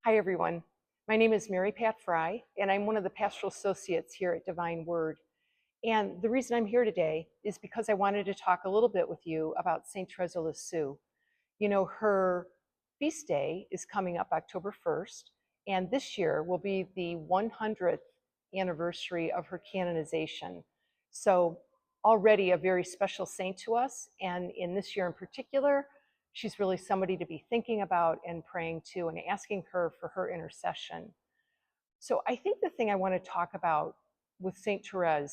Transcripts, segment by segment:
Hi, everyone. My name is Mary Pat Frey, and I'm one of the pastoral associates here at Divine Word. And the reason I'm here today is because I wanted to talk a little bit with you about St. Thérèse of Lisieux. You know, her feast day is coming up October 1st, and this year will be the 100th anniversary of her canonization. So already a very special saint to us, and in this year in particular, she's really somebody to be thinking about and praying to and asking her for her intercession. So I think the thing I want to talk about with St. Thérèse,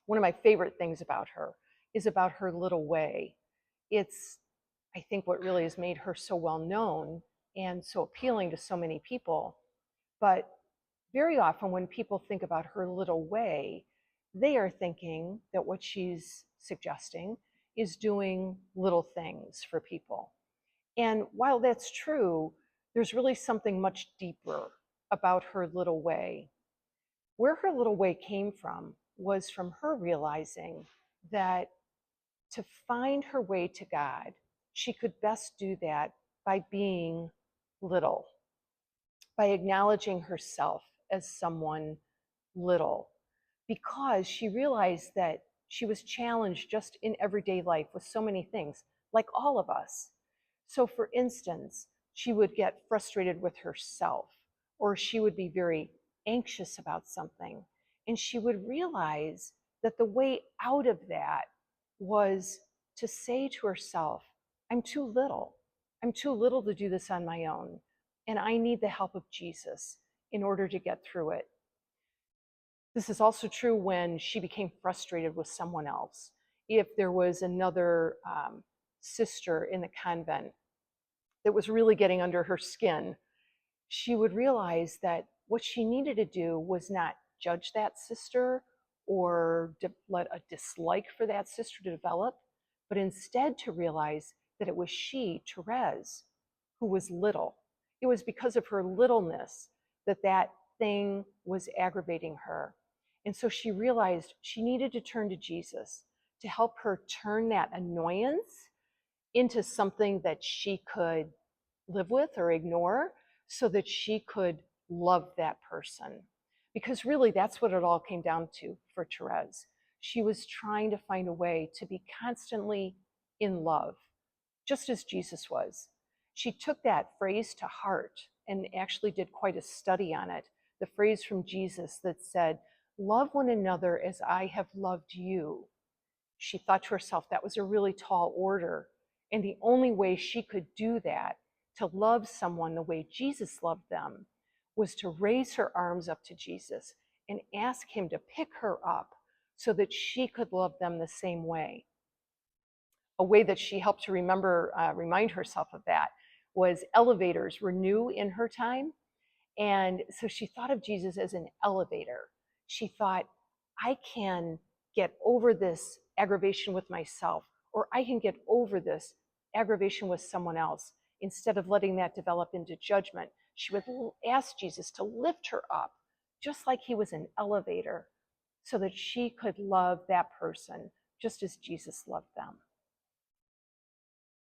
one of my favorite things about her, is about her little way. It's, I think, what really has made her so well known and so appealing to so many people. But very often when people think about her little way, they are thinking that what she's suggesting is doing little things for people. And while that's true, there's really something much deeper about her little way. Where her little way came from was from her realizing that to find her way to God, she could best do that by being little, by acknowledging herself as someone little, because she realized that she was challenged just in everyday life with so many things, like all of us. So, for instance, she would get frustrated with herself, or she would be very anxious about something. And she would realize that the way out of that was to say to herself, I'm too little. I'm too little to do this on my own. And I need the help of Jesus in order to get through it. This is also true when she became frustrated with someone else. If there was another sister in the convent that was really getting under her skin, she would realize that what she needed to do was not judge that sister or let a dislike for that sister to develop, but instead to realize that it was she, Thérèse, who was little. It was because of her littleness that that thing was aggravating her. And so she realized she needed to turn to Jesus to help her turn that annoyance into something that she could live with or ignore so that she could love that person. Because really, that's what it all came down to for Thérèse. She was trying to find a way to be constantly in love, just as Jesus was. She took that phrase to heart and actually did quite a study on it. The phrase from Jesus that said, love one another as I have loved you. She thought to herself that was a really tall order. And the only way she could do that, to love someone the way Jesus loved them, was to raise her arms up to Jesus and ask him to pick her up so that she could love them the same way. A way that she helped to remind herself of that was elevators were new in her time. And so she thought of Jesus as an elevator. She thought, I can get over this aggravation with myself, or I can get over this aggravation with someone else. Instead of letting that develop into judgment, she would ask Jesus to lift her up, just like he was an elevator, so that she could love that person just as Jesus loved them.